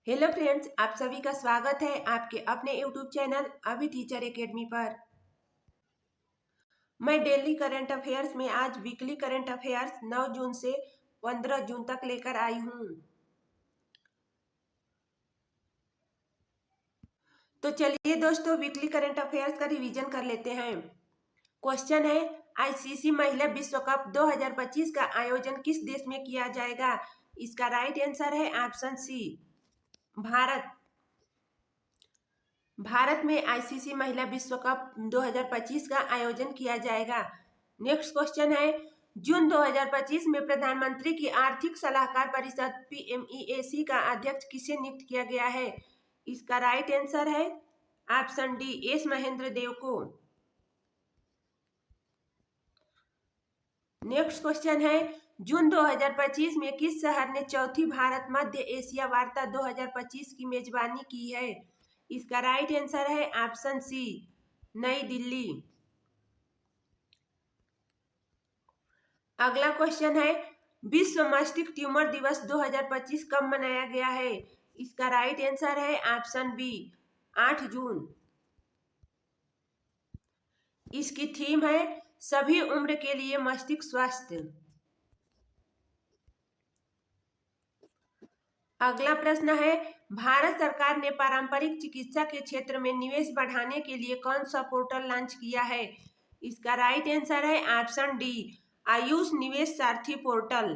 Hello friends, आप सभी का स्वागत है आपके अपने यूट्यूब चैनल अभी टीचर एकेडमी पर। मैं डेली करंट अफेयर्स में आज वीकली करंट अफेयर्स 9 जून से 15 जून तक लेकर आई हूँ। तो चलिए दोस्तों, वीकली करंट अफेयर्स का रिवीजन कर लेते हैं। क्वेश्चन है, आईसीसी महिला विश्व कप 2025 का आयोजन किस देश में किया जाएगा? इसका राइट आंसर है ऑप्शन सी, भारत। भारत में आईसीसी महिला विश्व कप 2025 का आयोजन किया जाएगा। नेक्स्ट क्वेश्चन है, जून 2025 में प्रधानमंत्री की आर्थिक सलाहकार परिषद पीएमईएसी का अध्यक्ष किसे नियुक्त किया गया है? इसका राइट आंसर है ऑप्शन डी, एस महेंद्र देव को। नेक्स्ट क्वेश्चन है, जून 2025 में किस शहर ने चौथी भारत मध्य एशिया वार्ता 2025 की मेजबानी की है? इसका राइट आंसर है ऑप्शन सी, नई दिल्ली। अगला क्वेश्चन है, विश्व मस्तिष्क ट्यूमर दिवस 2025 कब मनाया गया है? इसका राइट आंसर है ऑप्शन बी, 8 जून। इसकी थीम है सभी उम्र के लिए मस्तिष्क स्वास्थ्य। अगला प्रश्न है, भारत सरकार ने पारंपरिक चिकित्सा के क्षेत्र में निवेश बढ़ाने के लिए कौन सा पोर्टल लॉन्च किया है? इसका राइट आंसर है ऑप्शन डी, आयुष निवेश सारथी पोर्टल।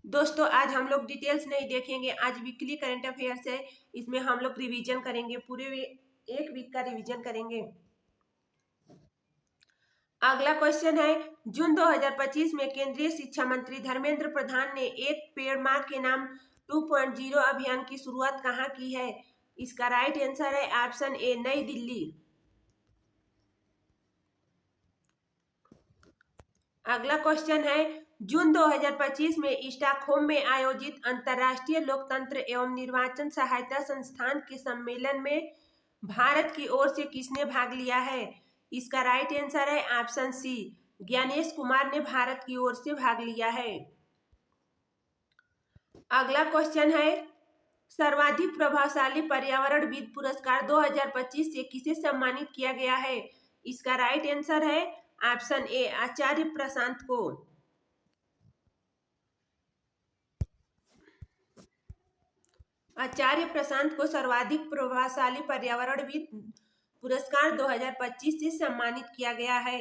दोस्तों, आज हम लोग डिटेल्स नहीं देखेंगे, आज वीकली करंट अफेयर्स है, इसमें हम लोग रिवीजन करेंगे, पूरे एक वीक का रिवीजन करेंगे। अगला क्वेश्चन है, जून 2025 में केंद्रीय शिक्षा मंत्री धर्मेंद्र प्रधान ने एक पेड़ मां के नाम 2.0 अभियान की शुरुआत कहाँ की है? इसका राइट आंसर है ऑप्शन ए, नई दिल्ली। अगला क्वेश्चन है, जून 2025 में स्टॉकहोम में आयोजित अंतर्राष्ट्रीय लोकतंत्र एवं निर्वाचन सहायता संस्थान के सम्मेलन में भारत की ओर से किसने भाग लिया है? इसका राइट आंसर है ऑप्शन सी, ज्ञानेश कुमार ने भारत की ओर से भाग लिया है। अगला क्वेश्चन है, सर्वाधिक प्रभावशाली पर्यावरणविद पुरस्कार 2025 से किसे सम्मानित किया गया है? इसका राइट आंसर है ऑप्शन ए, आचार्य प्रशांत को। आचार्य प्रशांत को सर्वाधिक प्रभावशाली पर्यावरणविद पुरस्कार 2025 से सम्मानित किया गया है।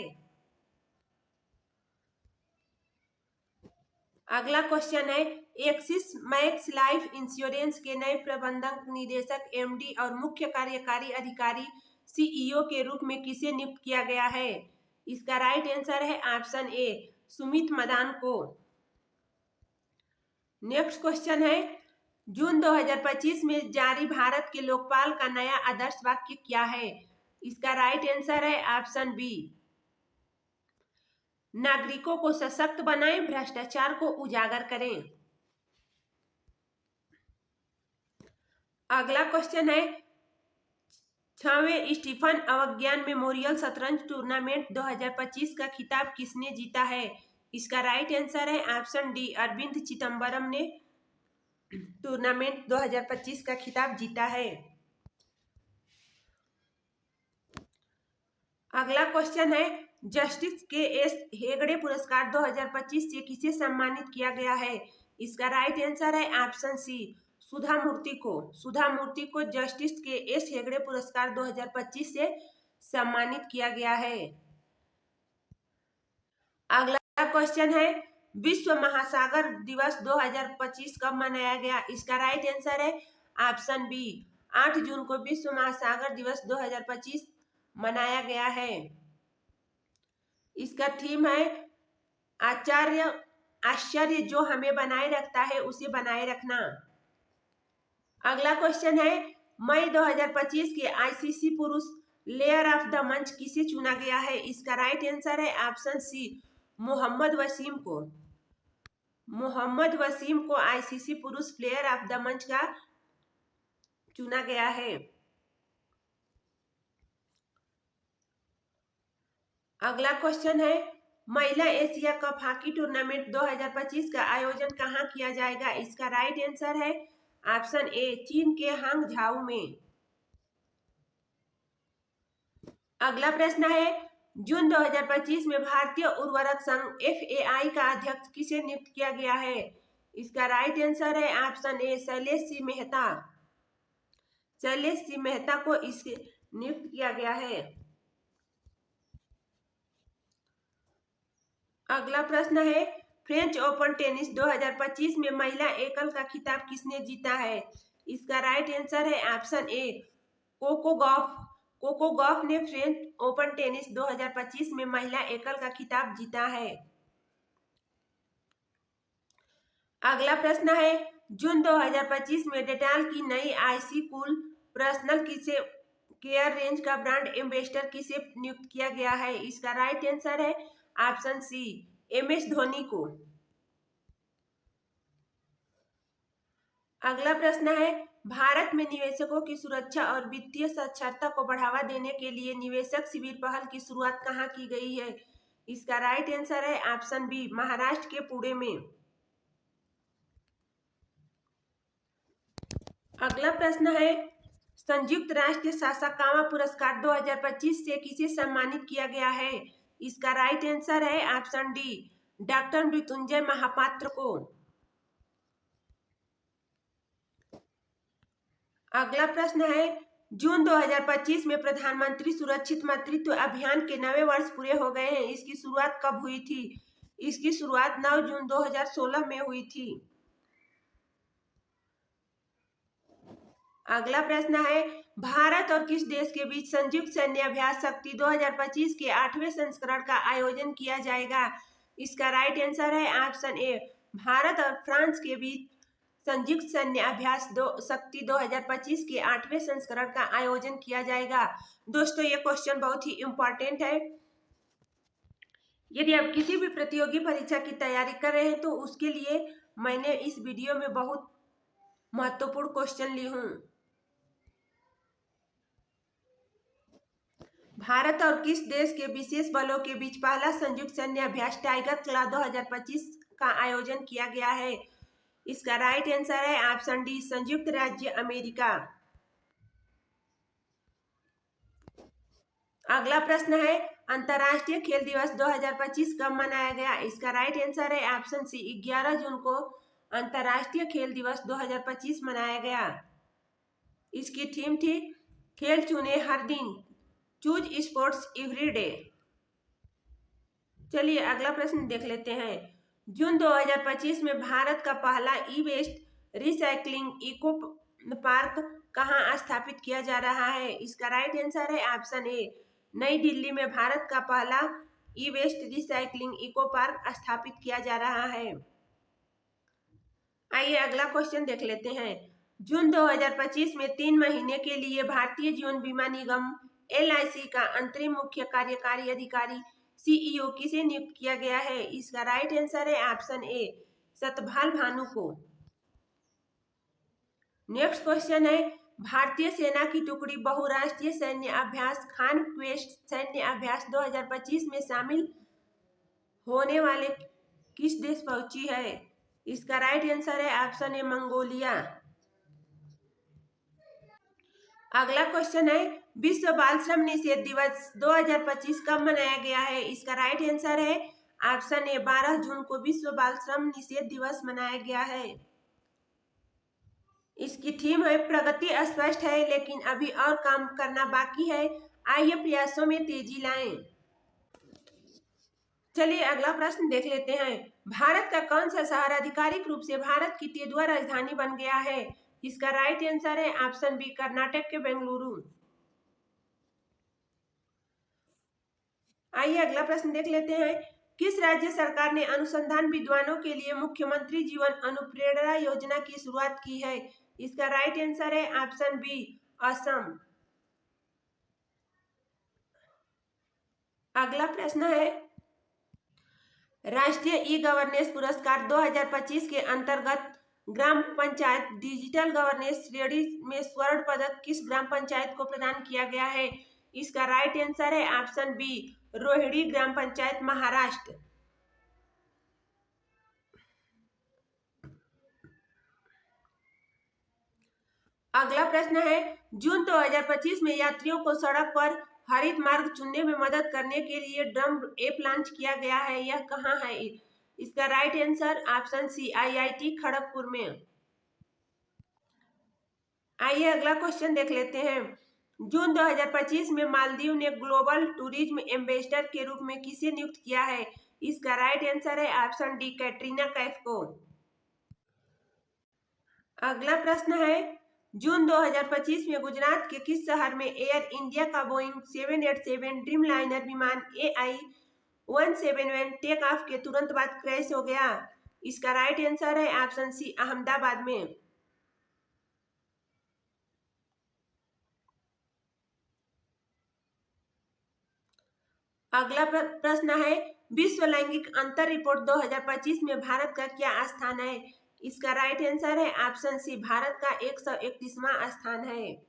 अगला क्वेश्चन है, एक्सिस मैक्स लाइफ इंश्योरेंस के नए प्रबंधक निदेशक एमडी और मुख्य कार्यकारी अधिकारी सीईओ के रूप में किसे नियुक्त किया गया है? इसका राइट आंसर है ऑप्शन ए, सुमित मदान को। नेक्स्ट क्वेश्चन है, जून 2025 में जारी भारत के लोकपाल का नया आदर्श वाक्य क्या है? इसका राइट आंसर है ऑप्शन बी, नागरिकों को सशक्त बनाएं, भ्रष्टाचार को उजागर करें। अगला क्वेश्चन है, 6वें स्टीफन अवज्ञान मेमोरियल शतरंज टूर्नामेंट 2025 का खिताब किसने जीता है? इसका राइट आंसर है ऑप्शन डी, अरविंद चिदम्बरम ने टूर्नामेंट 2025 का खिताब जीता है। अगला क्वेश्चन है, जस्टिस के एस हेगड़े पुरस्कार 2025 से किसे सम्मानित किया गया है? इसका राइट आंसर है ऑप्शन सी, सुधा मूर्ति को। सुधा मूर्ति को जस्टिस के एस हेगड़े पुरस्कार 2025 से सम्मानित किया गया है। अगला क्वेश्चन है, विश्व महासागर दिवस 2025 कब मनाया गया? इसका राइट आंसर है ऑप्शन बी, 8 जून को विश्व महासागर दिवस 2025 मनाया गया है। इसका थीम है आश्चर्य जो हमें बनाए रखता है उसे बनाए रखना। अगला क्वेश्चन है, मई 2025 के आईसीसी पुरुष प्लेयर ऑफ द मंच किसे चुना गया है? इसका राइट आंसर है ऑप्शन सी, मोहम्मद वसीम को। मोहम्मद वसीम को आईसीसी पुरुष प्लेयर ऑफ द मंच का चुना गया है। अगला क्वेश्चन है, महिला एशिया कप हॉकी टूर्नामेंट 2025 का आयोजन कहाँ किया जाएगा? इसका राइट आंसर है ऑप्शन ए चीन के हांगझाऊ में। अगला प्रश्न है जून 2025 में भारतीय उर्वरक संघ FAI का अध्यक्ष किसे नियुक्त किया गया है? इसका राइट आंसर है ऑप्शन ए शैलेश सिंह मेहता। शैलेश सिंह मेहता को इसे नियुक्त किया गया है। अगला प्रश्न है फ्रेंच ओपन टेनिस 2025 में महिला एकल का खिताब किसने जीता है? इसका राइट आंसर है option A Coco Gauff. Coco Gauff ने फ्रेंच ओपन टेनिस 2025 में महिला एकल का खिताब जीता है। अगला प्रश्न है जून 2025 में डेटॉल की नई IC cool personal care range का ब्रांड एम्बेसडर किसे नियुक्त किया गया है? इसका राइट आंसर है ऑप्शन सी MS धोनी को। अगला प्रश्न है भारत में निवेशकों की सुरक्षा और वित्तीय साक्षरता को बढ़ावा देने के लिए निवेशक शिविर पहल की शुरुआत कहाँ की गई है? इसका राइट आंसर है ऑप्शन बी महाराष्ट्र के पुणे में। अगला प्रश्न है संयुक्त राष्ट्र सासाकावा पुरस्कार 2025 से किसे सम्मानित किया गया है? इसका राइट आंसर है option D doctor Mrityunjay Mohapatra को। अगला प्रश्न है जून 2025 में प्रधानमंत्री सुरक्षित मातृत्व अभियान के 9वें वर्ष पूरे हो गए हैं। इसकी शुरुआत कब हुई थी? इसकी शुरुआत 9 जून 2016 में हुई थी। अगला प्रश्न है भारत और किस देश के बीच संयुक्त सैन्य अभ्यास शक्ति 2025 के 8वें संस्करण का आयोजन किया जाएगा? इसका राइट आंसर है ऑप्शन ए भारत और फ्रांस के बीच संयुक्त सैन्य अभ्यास शक्ति 2025 के 8वें संस्करण का आयोजन किया जाएगा। दोस्तों ये क्वेश्चन बहुत ही इम्पोर्टेंट है। यदि आप किसी भी प्रतियोगी परीक्षा की तैयारी कर रहे हैं तो उसके लिए मैंने इस वीडियो में बहुत महत्वपूर्ण क्वेश्चन ली हूँ। भारत और किस देश के विशेष बलों के बीच पहला संयुक्त सैन्य अभ्यास टाइगर क्लॉ 2025 का आयोजन किया गया है? इसका राइट आंसर है ऑप्शन डी संयुक्त राज्य अमेरिका। अगला प्रश्न है अंतर्राष्ट्रीय खेल दिवस 2025 कब मनाया गया? इसका राइट आंसर है ऑप्शन सी 11 जून को अंतर्राष्ट्रीय खेल दिवस 2025 मनाया गया। इसकी थीम थी खेल चुने हर दिन, चूज स्पोर्ट्स एवरी डे। चलिए अगला प्रश्न देख लेते हैं जून 2025 में भारत का पहला ई वेस्ट रिसाइकलिंग इको पार्क कहाँ स्थापित किया जा रहा है? इसका राइट आंसर है ऑप्शन ए नई दिल्ली में भारत का पहला ई वेस्ट रिसाइकलिंग इको पार्क स्थापित किया जा रहा है। आइए अगला क्वेश्चन देख लेते हैं जून 2025 में 3 महीने के लिए भारतीय जीवन बीमा निगम LIC का अंतरिम मुख्य कार्यकारी अधिकारी CEO किसे नियुक्त किया गया है? इसका राइट आंसर है ऑप्शन ए सतपाल भानु को। नेक्स्ट क्वेश्चन है भारतीय सेना की टुकड़ी बहुराष्ट्रीय सैन्य अभ्यास खान क्वेस्ट सैन्य अभ्यास 2025 में शामिल होने वाले किस देश पहुंची है? इसका राइट आंसर है ऑप्शन ए मंगोलिया। अगला क्वेश्चन है विश्व बाल श्रम निषेध दिवस 2025 कब मनाया गया है? इसका राइट आंसर है ऑप्शन ए 12 जून को विश्व बाल श्रम निषेध दिवस मनाया गया है। इसकी थीम है प्रगति स्पष्ट है लेकिन अभी और काम करना बाकी है, आइए प्रयासों में तेजी लाएं। चलिए अगला प्रश्न देख लेते हैं भारत का कौन सा शहर आधिकारिक रूप से भारत की तेंदुआ राजधानी बन गया है? इसका राइट आंसर है ऑप्शन बी कर्नाटक के बेंगलुरु। आइए अगला प्रश्न देख लेते हैं किस राज्य सरकार ने अनुसंधान विद्वानों के लिए मुख्यमंत्री जीवन अनुप्रेरणा योजना की शुरुआत की है? इसका राइट आंसर है ऑप्शन बी असम। अगला प्रश्न है राष्ट्रीय ई गवर्नेंस पुरस्कार 2025 के अंतर्गत ग्राम पंचायत डिजिटल गवर्नेंस श्रेणी में स्वर्ण पदक किस ग्राम पंचायत को प्रदान किया गया है? इसका राइट आंसर है ऑप्शन बी रोहिणी ग्राम पंचायत, महाराष्ट्र। अगला प्रश्न है, जून 2025 में यात्रियों को सड़क पर हरित मार्ग चुनने में मदद करने के लिए ड्रम ऐप लॉन्च किया गया है, यह कहाँ है? इसका right answer option C, IIT Kharagpur में। आइए अगला क्वेश्चन देख लेते हैं। जून 2025 में मालदीव ने ग्लोबल टूरिज्म एम्बेसडर के रूप में किसे नियुक्त किया है? इसका राइट आंसर है ऑप्शन डी, कैटरीना कैफ को। अगला प्रश्न है, जून 2025 में गुजरात के किस शहर में एयर इंडिया का बोइंग 787 ड्रीमलाइनर विमान AI-171 टेक ऑफ के तुरंत बाद क्रैश हो गया? इसका राइट आंसर है ऑप्शन सी, अहमदाबाद में। अगला प्रश्न है, विश्व लैंगिक अंतर रिपोर्ट 2025 में भारत का क्या स्थान है? इसका राइट आंसर है ऑप्शन सी, भारत का 131वां स्थान है।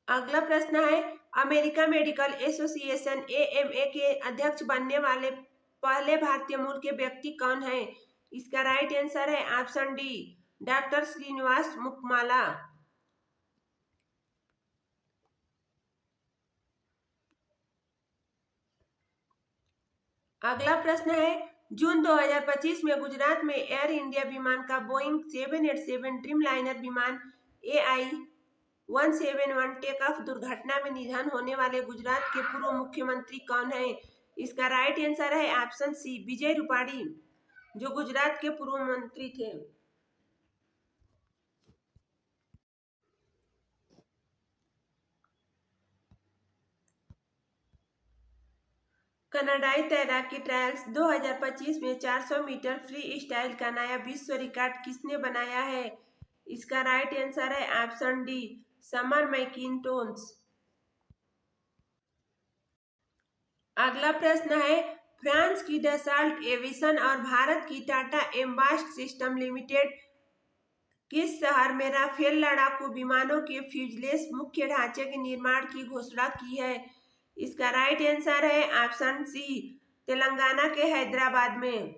अगला प्रश्न है, अमेरिका मेडिकल एसोसिएशन AMA के अध्यक्ष बनने वाले पहले भारतीय मूल के व्यक्ति कौन है? इसका राइट आंसर है ऑप्शन डी, डॉक्टर श्रीनिवास मुखमाला। अगला प्रश्न है, जून 2025 में गुजरात में एयर इंडिया विमान का बोइंग 787 ड्रीमलाइनर विमान AI-171 टेक ऑफ दुर्घटना में निधन होने वाले गुजरात के पूर्व मुख्यमंत्री कौन है? इसका राइट आंसर है ऑप्शन सी, विजय रूपाणी, जो गुजरात के पूर्व मंत्री थे। कनाडाई तैराकी ट्रायल्स 2025 में 400 मीटर फ्री स्टाइल का नया विश्व रिकॉर्ड किसने बनाया है? इसका राइट आंसर है ऑप्शन डी, समर मैकिन्टोश। अगला प्रश्न है, फ्रांस की डसॉल्ट एविएशन और भारत की टाटा एम्बास्ट सिस्टम लिमिटेड किस शहर में राफेल लड़ाकू विमानों के फ्यूजलेस मुख्य ढांचे के निर्माण की घोषणा की है? इसका राइट आंसर है ऑप्शन सी, तेलंगाना के हैदराबाद में।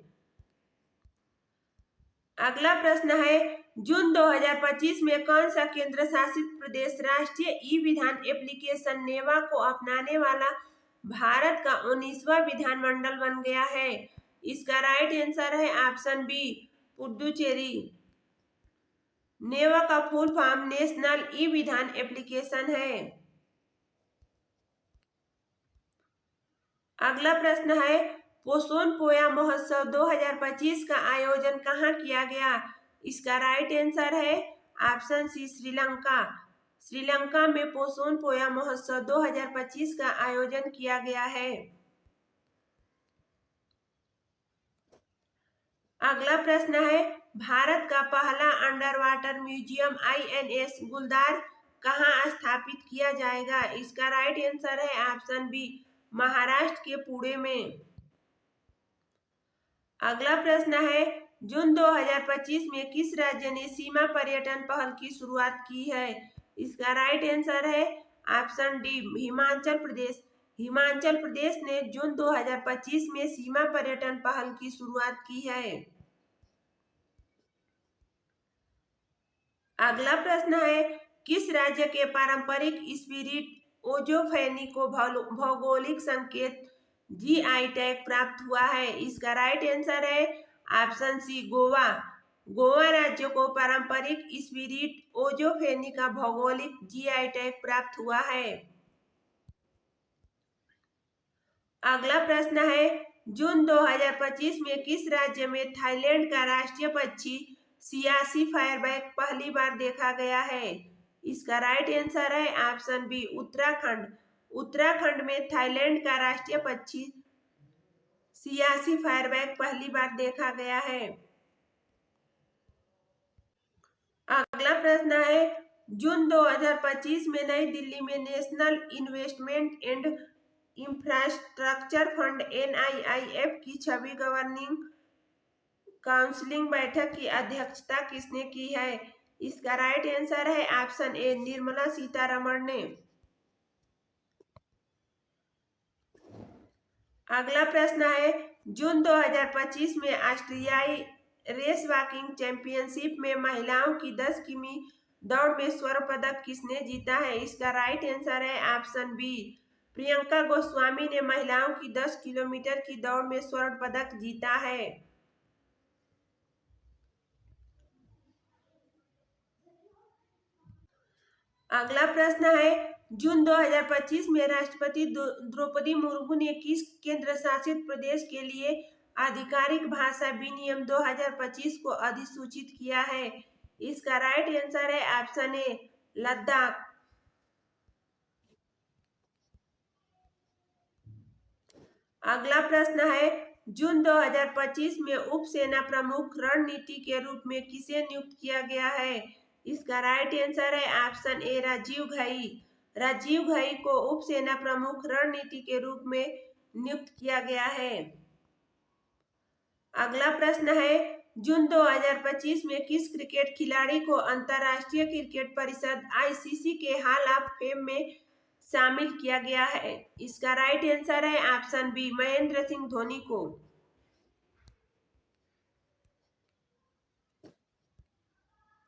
अगला प्रश्न है, जून 2025 में कौन सा केंद्र शासित प्रदेश राष्ट्रीय ई-विधान एप्लीकेशन नेवा को अपनाने वाला भारत का 19वां विधानमंडल बन गया है? इसका राइट आंसर है ऑप्शन बी, पुडुचेरी। नेवा का फुल फॉर्म नेशनल ई-विधान एप्लीकेशन है। अगला प्रश्न है, पोषण पोया महोत्सव 2025 का आयोजन कहाँ किया गया? इसका राइट आंसर है ऑप्शन सी, श्रीलंका। श्रीलंका में पोषण पोया महोत्सव 2025 का आयोजन किया गया है। अगला प्रश्न है, भारत का पहला अंडर वाटर म्यूजियम INS गुलदार कहाँ स्थापित किया जाएगा? इसका राइट आंसर है ऑप्शन बी, महाराष्ट्र के पुणे में। अगला प्रश्न है, जून 2025 में किस राज्य ने सीमा पर्यटन पहल की शुरुआत की है? इसका राइट आंसर है ऑप्शन डी, हिमाचल प्रदेश। हिमाचल प्रदेश ने जून 2025 में सीमा पर्यटन पहल की शुरुआत की है। अगला प्रश्न है, किस राज्य के पारंपरिक स्पिरिट ओजोफेनी को भौगोलिक संकेत GI टैग प्राप्त हुआ है? इसका राइट आंसर है ऑप्शन सी, गोवा। गोवा राज्य को पारंपरिक स्पिरिट ओजोफेनी का भौगोलिक GI टैग प्राप्त हुआ है। अगला प्रश्न है, जून 2025 में किस राज्य में थाईलैंड का राष्ट्रीय पक्षी सियासी फायरबैक पहली बार देखा गया है? इसका राइट आंसर है ऑप्शन बी, उत्तराखंड। उत्तराखंड में थाईलैंड का राष्ट्रीय पक्षी सियासी फायरबैक पहली बार देखा गया है। अगला प्रश्न है, जून 2025 में नई दिल्ली में national investment and infrastructure fund NIIF की 6वीं गवर्निंग काउंसिल बैठक की अध्यक्षता किसने की है? इसका राइट आंसर है ऑप्शन ए निर्मला सीतारमण ने। अगला प्रश्न है जून 2025 में ऑस्ट्रेलियाई रेस वॉकिंग चैंपियनशिप में महिलाओं की 10 किमी दौड़ में स्वर्ण पदक किसने जीता है? इसका राइट आंसर है ऑप्शन बी प्रियंका गोस्वामी ने महिलाओं की 10 किलोमीटर की दौड़ में स्वर्ण पदक जीता है। अगला प्रश्न है जून 2025 में राष्ट्रपति द्रौपदी मुर्मू ने किस केंद्र शासित प्रदेश के लिए आधिकारिक भाषा विनियम 2025 को अधिसूचित किया है? इसका राइट आंसर है ऑप्शन ए लद्दाख। अगला प्रश्न है जून 2025 में उप सेना प्रमुख रणनीति के रूप में किसे नियुक्त किया गया है? इसका राइट आंसर है ऑप्शन ए राजीव घई। राजीव घई को उप सेना प्रमुख रणनीति के रूप में नियुक्त किया गया है। अगला प्रश्न है जून 2025 में किस क्रिकेट खिलाड़ी को अंतर्राष्ट्रीय क्रिकेट परिषद आईसीसी के हॉल ऑफ फेम में शामिल किया गया है? इसका राइट आंसर है ऑप्शन बी महेंद्र सिंह धोनी को।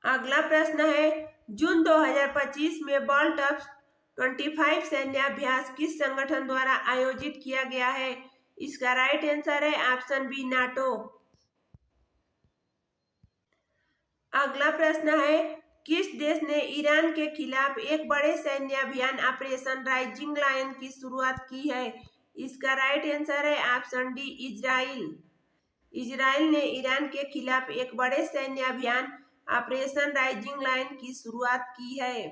अगला प्रश्न है जून 2025 में बॉल टॉप 25 सैन्य अभ्यास किस संगठन द्वारा आयोजित किया गया है? इसका राइट आंसर है ऑप्शन बी नाटो। अगला प्रश्न है किस देश ने ईरान के खिलाफ एक बड़े सैन्य अभियान ऑपरेशन राइजिंग लायन की शुरुआत की है? इसका राइट आंसर है ऑप्शन डी इजराइल। इजराइल ने ईरान के खिलाफ एक बड़े सैन्य अभियान ऑपरेशन राइजिंग लायन की शुरुआत की है।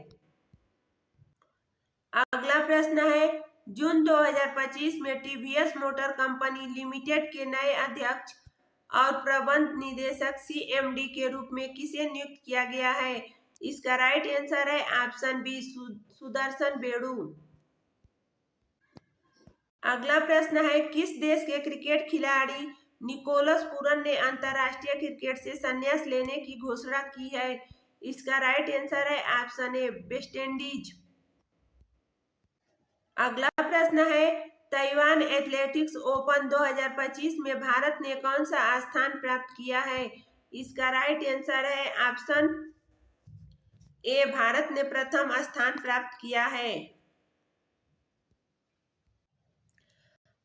अगला प्रश्न है जून 2025 में टीवीएस मोटर कंपनी लिमिटेड के नए अध्यक्ष और प्रबंध निदेशक सीएमडी के रूप में किसे नियुक्त किया गया है? इसका राइट आंसर है ऑप्शन बी सुदर्शन बेड़ू। अगला प्रश्न है किस देश के क्रिकेट खिलाड़ी निकोलस पूरन ने अंतर्राष्ट्रीय क्रिकेट से संन्यास लेने की घोषणा की है? इसका राइट आंसर है ऑप्शन ए वेस्ट इंडीज। अगला प्रश्न है ताइवान एथलेटिक्स ओपन 2025 में भारत ने कौन सा स्थान प्राप्त किया है? इसका राइट आंसर है ऑप्शन ए भारत ने प्रथम स्थान प्राप्त किया है।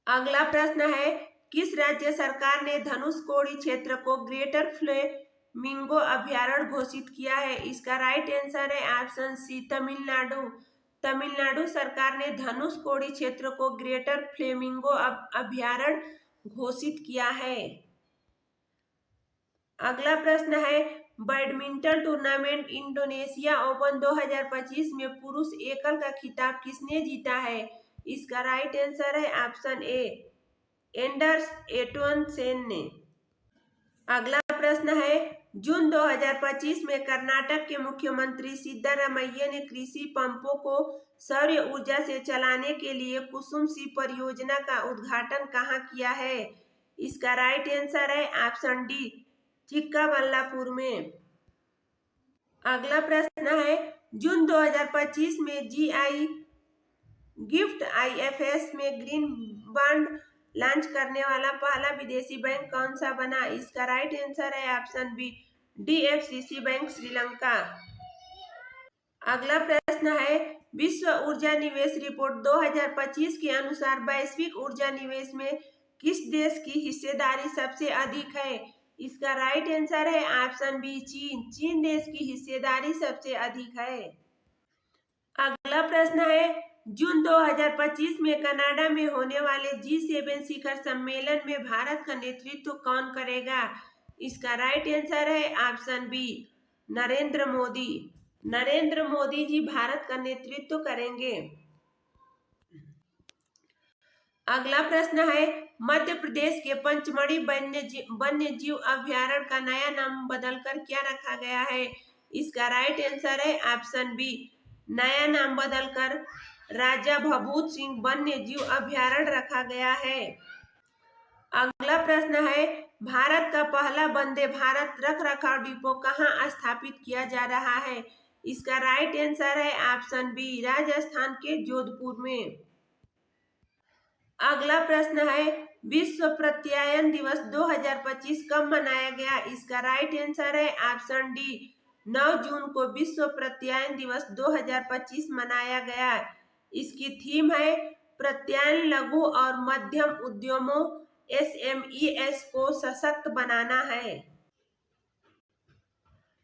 अगला प्रश्न है किस राज्य सरकार ने धनुषकोडी क्षेत्र को ग्रेटर फ्लेमिंगो अभयारण्य घोषित किया है? इसका राइट आंसर है ऑप्शन सी तमिलनाडु। तमिलनाडु सरकार ने धनुषकोडी क्षेत्र को ग्रेटर फ्लेमिंगो अभयारण्य घोषित किया है। अगला प्रश्न है बैडमिंटन टूर्नामेंट इंडोनेशिया ओपन 2025 में पुरुष एकल का खिताब किसने जीता है? इसका राइट आंसर है ऑप्शन ए एंडर्स एटोनसेन ने। अगला प्रश्न है जून 2025 में कर्नाटक के मुख्यमंत्री सिद्धारमैया ने कृषि पंपों को सौर ऊर्जा से चलाने के लिए कुसुम सी परियोजना का उद्घाटन कहाँ किया है? इसका राइट आंसर है ऑप्शन डी चिक्काबल्लापुर में। अगला प्रश्न है जून 2025 में जीआई गिफ्ट आईएफएस में ग्रीन बॉन्ड लॉन्च करने वाला पहला विदेशी बैंक कौन सा बना? इसका राइट आंसर है option B DFCC bank Sri Lanka. अगला प्रश्न है विश्व ऊर्जा निवेश रिपोर्ट 2025 के अनुसार वैश्विक ऊर्जा निवेश में किस देश की हिस्सेदारी सबसे अधिक है? इसका राइट आंसर है ऑप्शन बी चीन। चीन देश की हिस्सेदारी सबसे अधिक है। अगला प्रश्न है जून 2025 में कनाडा में होने वाले G7 शिखर सम्मेलन में भारत का नेतृत्व कौन करेगा? इसका राइट आंसर है ऑप्शन बी नरेंद्र मोदी। नरेंद्र मोदी जी भारत का नेतृत्व करेंगे। अगला प्रश्न है मध्य प्रदेश के पंचमढ़ी वन्य जीव अभयारण्य का नया नाम बदलकर क्या रखा गया है? इसका राइट आंसर है ऑप्शन बी नया नाम बदलकर राजा भभूत सिंह वन्य जीव अभयारण्य रखा गया है। अगला प्रश्न है भारत का पहला वंदे भारत रखरखाव डिपो कहाँ स्थापित किया जा रहा है? इसका राइट आंसर है ऑप्शन बी, राजस्थान के जोधपुर में। अगला प्रश्न है, विश्व प्रत्यायन दिवस 2025 कब मनाया गया? इसका राइट आंसर है ऑप्शन डी, 9 जून को विश्व प्रत्यायन दिवस 2025 मनाया गया। इसकी थीम है प्रत्यायन लघु और मध्यम उद्यमों SMEs को सशक्त बनाना है।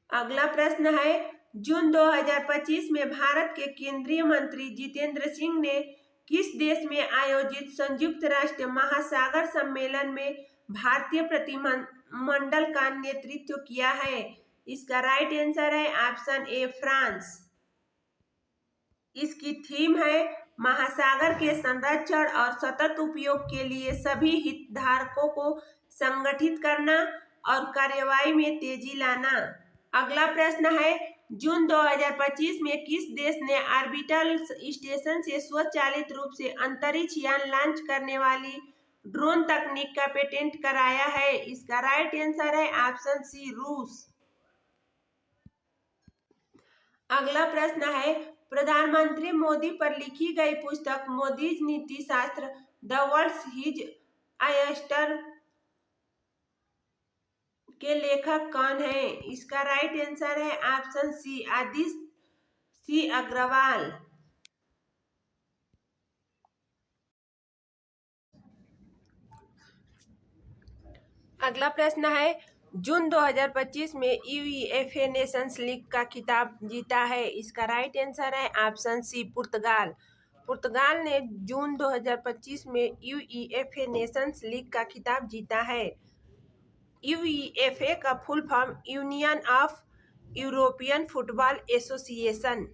अगला प्रश्न है, जून 2025 में भारत के केंद्रीय मंत्री जितेंद्र सिंह ने किस देश में आयोजित संयुक्त राष्ट्र महासागर सम्मेलन में भारतीय प्रतिनिधिमंडल का नेतृत्व किया है? इसका राइट आंसर है ऑप्शन ए, फ्रांस। इसकी थीम है महासागर के संरक्षण और सतत उपयोग के लिए सभी हितधारकों को संगठित करना और कार्रवाई में तेजी लाना। अगला प्रश्न है, जून 2025 में किस देश ने ऑर्बिटल स्टेशन से स्वचालित रूप से अंतरिक्ष यान लॉन्च करने वाली ड्रोन तकनीक का पेटेंट कराया है? इसका राइट आंसर है ऑप्शन सी, रूस। अगला प्रश्न है, प्रधानमंत्री मोदी पर लिखी गई पुस्तक मोदीज नीति शास्त्र द वर्ल्ड हिज आयस्टर के लेखक कौन है? इसका राइट आंसर है ऑप्शन सी, आदित्य सी अग्रवाल। अगला प्रश्न है, जून 2025 में UEFA नेशंस लीग का खिताब जीता है? इसका राइट आंसर है ऑप्शन सी, पुर्तगाल। पुर्तगाल ने जून 2025 में UEFA नेशंस लीग का खिताब जीता है। UEFA का full form union of European football association.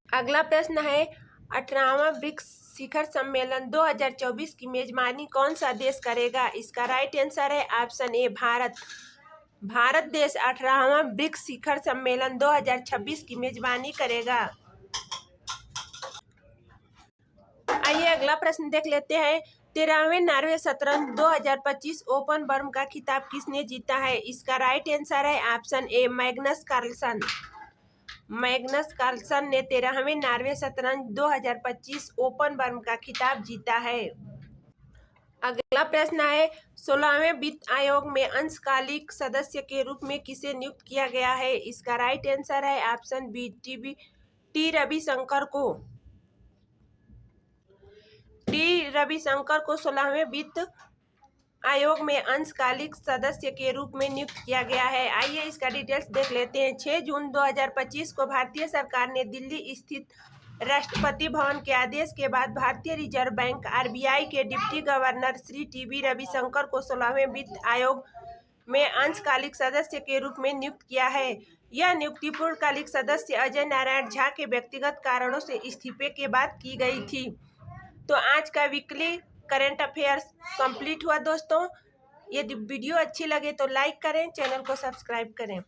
अगला प्रश्न है, 18वां ब्रिक्स शिखर सम्मेलन 2024 की मेजबानी कौन सा देश करेगा? इसका राइट आंसर है ऑप्शन ए, भारत। भारत देश 18वां ब्रिक्स शिखर सम्मेलन 2026 की मेजबानी करेगा। आइए अगला प्रश्न देख लेते हैं, 13वें नॉर्वे शतरंज 2025 ओपन बर्म का खिताब किसने जीता है? इसका राइट आंसर है option A, Magnus Carlsen. Magnus Carlsen ने 13वें नॉर्वे शतरंज 2025 ओपन बर्म का खिताब जीता है। अगला प्रश्न है, 16वें वित्त आयोग में अंशकालिक सदस्य के रूप में किसे नियुक्त किया गया है? इसका राइट आंसर है ऑप्शन बी, टी रविशंकर को। टी रविशंकर को 16वें वित्त आयोग में अंशकालिक सदस्य के रूप में नियुक्त किया गया है। आइए इसका डिटेल्स देख लेते हैं। 6 जून 2025 को भारतीय सरकार ने दिल्ली स्थित राष्ट्रपति भवन के आदेश के बाद भारतीय रिजर्व बैंक RBI के deputy governor Shri TB Ravishankar को 16वें वित्त आयोग में अंशकालिक सदस्य के रूप में नियुक्त किया है। यह नियुक्ति पूर्णकालिक सदस्य अजय नारायण झा के व्यक्तिगत कारणों से इस्तीफे के बाद की गई थी। तो आज का वीकली करंट अफेयर्स कंप्लीट हुआ दोस्तों। यदि वीडियो अच्छी लगे तो लाइक करें, चैनल को सब्सक्राइब करें।